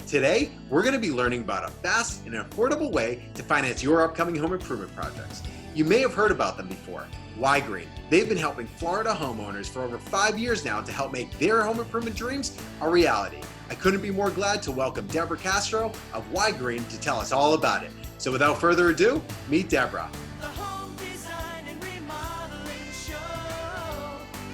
Today, we're going to be learning about a fast and affordable way to finance your upcoming home improvement projects. You may have heard about them before, Ygrene. They've been helping Florida homeowners for over 5 years now to help make their home improvement dreams a reality. I couldn't be more glad to welcome Deborah Castro of Ygrene to tell us all about it. So without further ado, meet Deborah. The home design and remodeling show.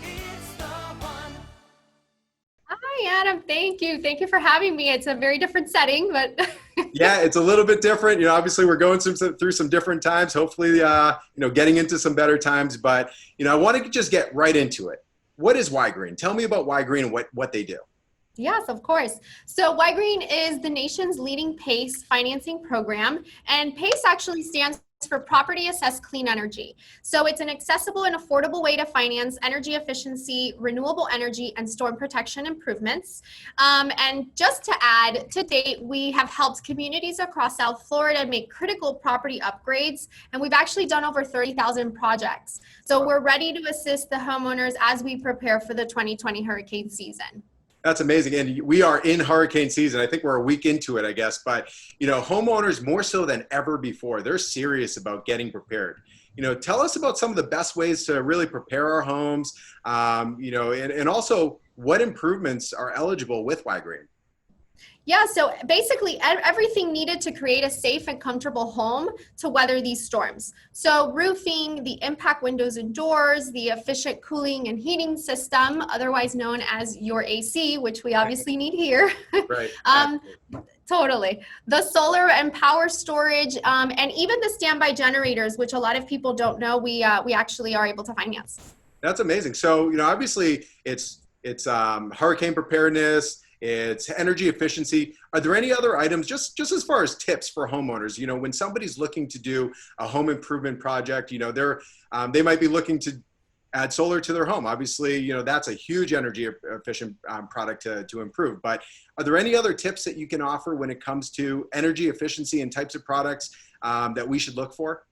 It's the one. Hi, Adam. Thank you. Thank you for having me. It's a very different setting, but Yeah, it's a little bit different. Obviously we're going through some different times, hopefully, getting into some better times, but, I want to just get right into it. What is Ygrene? Tell me about Ygrene and what they do. yes, of course. So Ygrene is the nation's leading PACE financing program, and PACE actually stands for Property Assessed Clean Energy. So it's an accessible and affordable way to finance energy efficiency, renewable energy, and storm protection improvements. And just to add, to date, we have helped communities across South Florida make critical property upgrades, and we've actually done over 30,000 projects. So we're ready to assist the homeowners as we prepare for the 2020 hurricane season. That's amazing. And we are in hurricane season. I think we're a week into it, I guess. But, homeowners more so than ever before, they're serious about getting prepared. Tell us about some of the best ways to really prepare our homes, and also what improvements are eligible with Ygrene. Yeah, so basically everything needed to create a safe and comfortable home to weather these storms. So roofing, the impact windows and doors, the efficient cooling and heating system, otherwise known as your AC, which we obviously need here. Right. Totally. The solar and power storage, and even the standby generators, which a lot of people don't know, we actually are able to finance. That's amazing. So, obviously it's hurricane preparedness, it's energy efficiency. Are there any other items, just as far as tips for homeowners? When somebody's looking to do a home improvement project, they might be looking to add solar to their home. Obviously, that's a huge energy efficient product to improve. But are there any other tips that you can offer when it comes to energy efficiency and types of products that we should look for?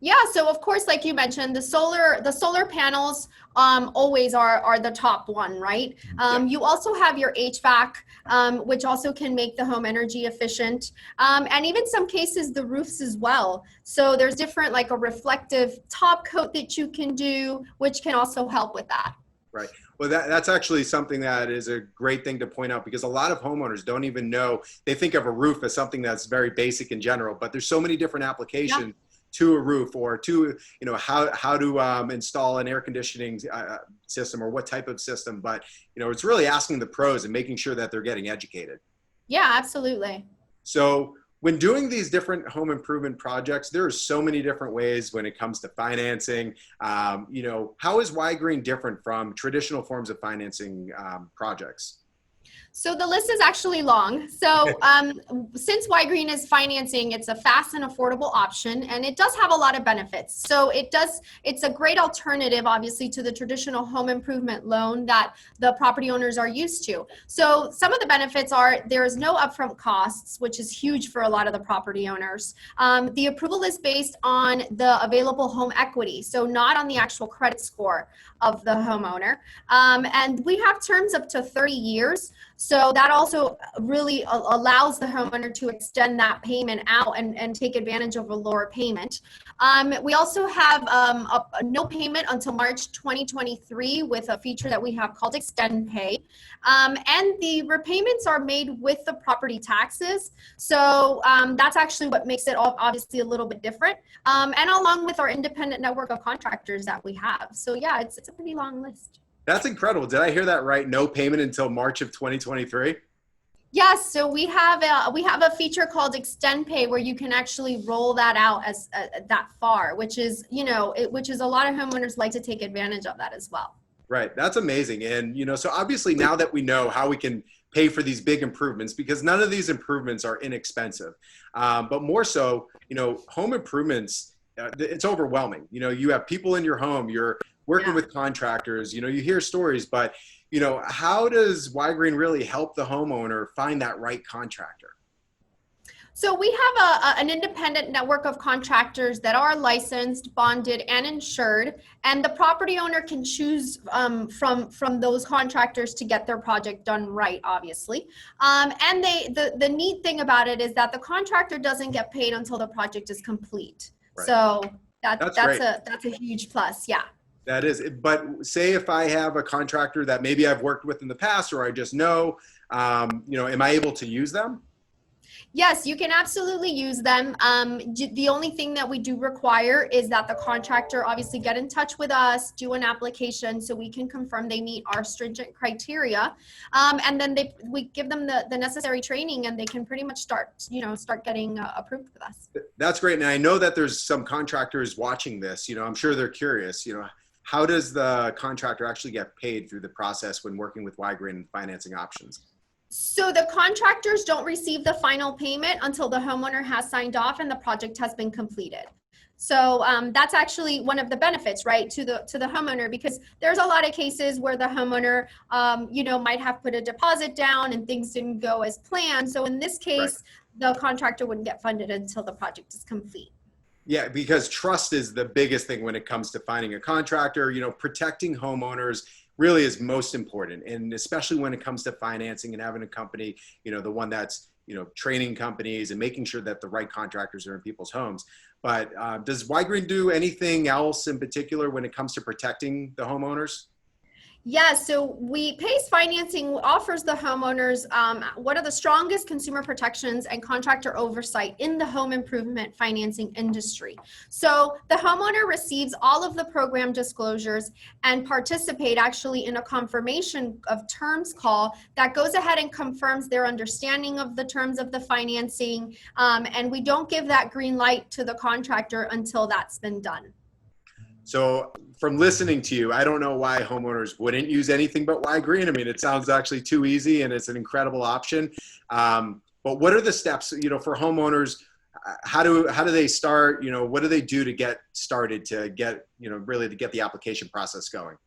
Yeah, so of course, like you mentioned, the solar panels always are the top one, right? You also have your HVAC, which also can make the home energy efficient, and even some cases the roofs as well. So there's different, like a reflective top coat that you can do, which can also help with that. Right. Well, that's actually something that is a great thing to point out, because a lot of homeowners don't even know. They think of a roof as something that's very basic in general, but there's so many different applications. Yeah. To a roof, or to how to install an air conditioning system, or what type of system. But it's really asking the pros and making sure that they're getting educated. Yeah, absolutely. So when doing these different home improvement projects, there are so many different ways when it comes to financing. How is Ygrene different from traditional forms of financing projects? So the list is actually long. So since Ygrene is financing, it's a fast and affordable option, and it does have a lot of benefits. So it's a great alternative, obviously, to the traditional home improvement loan that the property owners are used to. So some of the benefits are there is no upfront costs, which is huge for a lot of the property owners. The approval is based on the available home equity, so not on the actual credit score of the homeowner. And we have terms up to 30 years. So that also really allows the homeowner to extend that payment out and take advantage of a lower payment. We also have a no payment until March 2023 with a feature that we have called Extend Pay. And the repayments are made with the property taxes. So that's actually what makes it obviously a little bit different. And along with our independent network of contractors that we have. So yeah, it's a pretty long list. That's incredible. Did I hear that right? No payment until March of 2023? Yes. So we have a feature called Extend Pay where you can actually roll that out as that far, which is which is a lot of homeowners like to take advantage of that as well. Right. That's amazing. And so obviously now that we know how we can pay for these big improvements, because none of these improvements are inexpensive, but more so, home improvements, it's overwhelming. You have people in your home, you're working with contractors, you hear stories, but, how does Ygrene really help the homeowner find that right contractor? So we have an independent network of contractors that are licensed, bonded, and insured, and the property owner can choose from those contractors to get their project done right, obviously. And the neat thing about it is that the contractor doesn't get paid until the project is complete. Right. So that's great. a huge plus. Yeah. That is, but say if I have a contractor that maybe I've worked with in the past, or I just know, am I able to use them? Yes, you can absolutely use them. The only thing that we do require is that the contractor obviously get in touch with us, do an application so we can confirm they meet our stringent criteria. And then we give them the necessary training and they can pretty much start getting approved with us. That's great. And I know that there's some contractors watching this, I'm sure they're curious, how does the contractor actually get paid through the process when working with Ygrene and financing options? So the contractors don't receive the final payment until the homeowner has signed off and the project has been completed. So that's actually one of the benefits, right, to the homeowner, because there's a lot of cases where the homeowner, might have put a deposit down and things didn't go as planned. So in this case, the contractor wouldn't get funded until the project is complete. Yeah, because trust is the biggest thing when it comes to finding a contractor. Protecting homeowners really is most important. And especially when it comes to financing and having a company, the one that's, training companies and making sure that the right contractors are in people's homes. But does Ygrene do anything else in particular when it comes to protecting the homeowners? Yeah, so Kayce Financing offers the homeowners one of the strongest consumer protections and contractor oversight in the home improvement financing industry. So the homeowner receives all of the program disclosures and participate actually in a confirmation of terms call that goes ahead and confirms their understanding of the terms of the financing. And we don't give that green light to the contractor until that's been done. So from listening to you, I don't know why homeowners wouldn't use anything but Ygrene. I mean, it sounds actually too easy and it's an incredible option. But what are the steps, for homeowners? How do they start? What do they do to get started to get, really to get the application process going?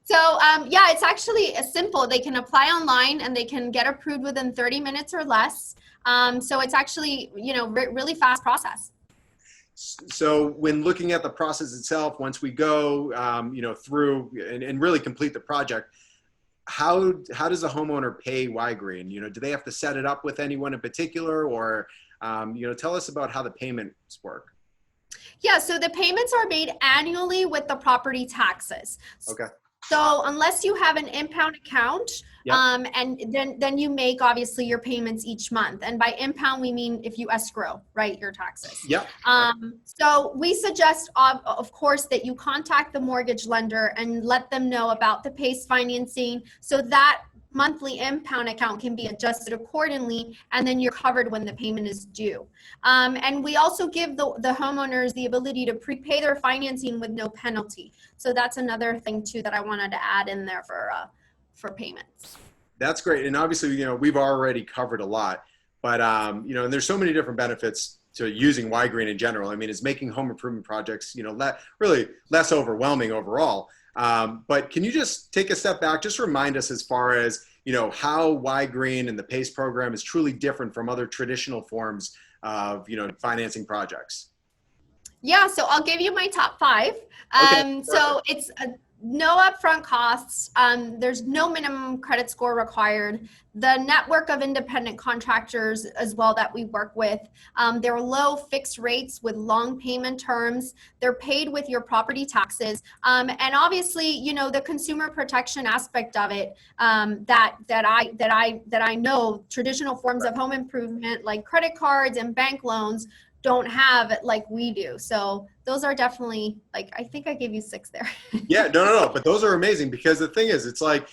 So it's actually simple. They can apply online and they can get approved within 30 minutes or less. So it's actually, really fast process. So when looking at the process itself, once we go, through and really complete the project, how does a homeowner pay Ygrene? Do they have to set it up with anyone in particular, or, tell us about how the payments work? Yeah, so the payments are made annually with the property taxes. Okay. So unless you have an impound account, Yep. and then you make obviously your payments each month. And by impound, we mean if you escrow, right, your taxes. Yep. So we suggest, of course, that you contact the mortgage lender and let them know about the Kayce financing so that monthly impound account can be adjusted accordingly, and then you're covered when the payment is due. And we also give the homeowners the ability to prepay their financing with no penalty. So that's another thing too that I wanted to add in there for payments. That's great. And obviously, we've already covered a lot, but, and there's so many different benefits to using Ygrene in general. I mean, it's making home improvement projects, really less overwhelming overall. But can you just take a step back, just remind us as far as, how Ygrene and the PACE program is truly different from other traditional forms of, financing projects? Yeah, so I'll give you my top 5. Okay, so it's no upfront costs. There's no minimum credit score required. The network of independent contractors as well that we work with, they're low fixed rates with long payment terms. They're paid with your property taxes. And obviously, the consumer protection aspect of it, that I know traditional forms of home improvement like credit cards and bank loans don't have it like we do. So those are definitely, I think I gave you 6 there. Yeah, no. But those are amazing, because the thing is, it's like,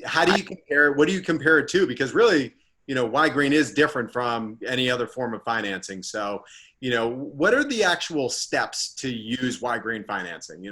how do you compare, what do you compare it to? Because really, Ygrene is different from any other form of financing. So, what are the actual steps to use Ygrene financing?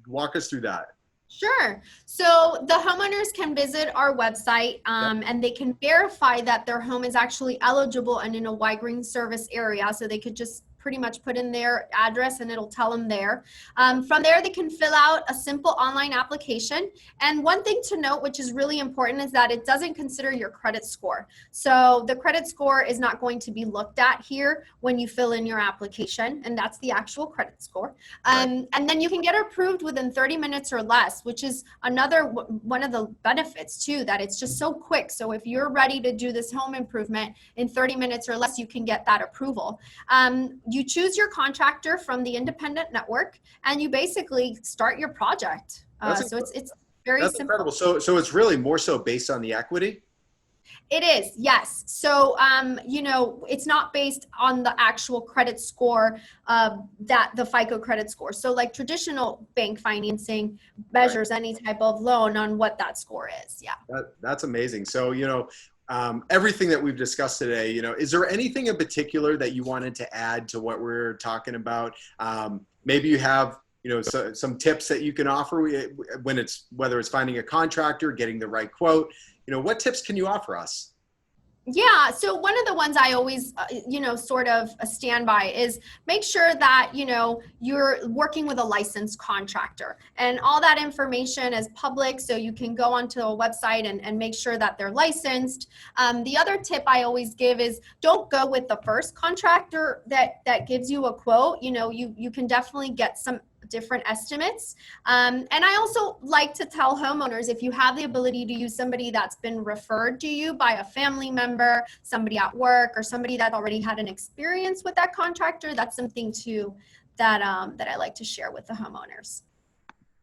Walk us through that. Sure. So the homeowners can visit our website and they can verify that their home is actually eligible and in a Ygrene service area. So they could just pretty much put in their address and it'll tell them there. From there, they can fill out a simple online application. And one thing to note, which is really important, is that it doesn't consider your credit score. So the credit score is not going to be looked at here when you fill in your application, and that's the actual credit score. And then you can get approved within 30 minutes or less, which is another one of the benefits too, that it's just so quick. So if you're ready to do this home improvement in 30 minutes or less, you can get that approval. You choose your contractor from the independent network, and you basically start your project. So it's very That's simple. incredible. So it's really more so based on the equity? It is, yes. So, you know, it's not based on the actual credit score, that the FICO credit score. So like traditional bank financing measures any type of loan on what that score is. Yeah. That's amazing. So, you know, everything that we've discussed today, you know, is there anything in particular that you wanted to add to what we're talking about? Maybe you have, you know, some tips that you can offer when whether it's finding a contractor, getting the right quote. You know, what tips can you offer us? Yeah, so one of the ones I always, you know, sort of stand by is make sure that, you know, you're working with a licensed contractor, and all that information is public, so you can go onto a website and make sure that they're licensed. The other tip I always give is don't go with the first contractor that gives you a quote. You know, you can definitely get some different estimates. And I also like to tell homeowners, if you have the ability to use somebody that's been referred to you by a family member, somebody at work, or somebody that already had an experience with that contractor, that's something too that I like to share with the homeowners.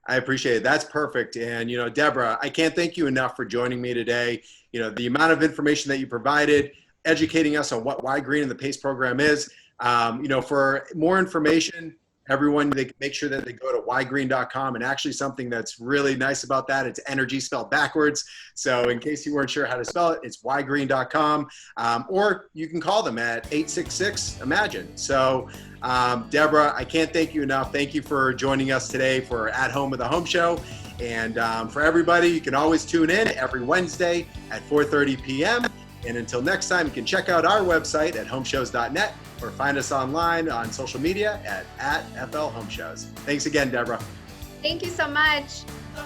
I appreciate it. That's perfect. And, you know, Deborah, I can't thank you enough for joining me today. You know, the amount of information that you provided, educating us on what Ygrene and the PACE program is. You know, for more information, everyone, they make sure that they go to ygrene.com, and actually something that's really nice about that, it's energy spelled backwards. So in case you weren't sure how to spell it, it's ygrene.com, or you can call them at 866-IMAGINE. So Deborah, I can't thank you enough. Thank you for joining us today for At Home with the Home Show. And for everybody, you can always tune in every Wednesday at 4:30 p.m. And until next time, you can check out our website at homeshows.net or find us online on social media at FL Home Shows. Thanks again, Deborah. Thank you so much. The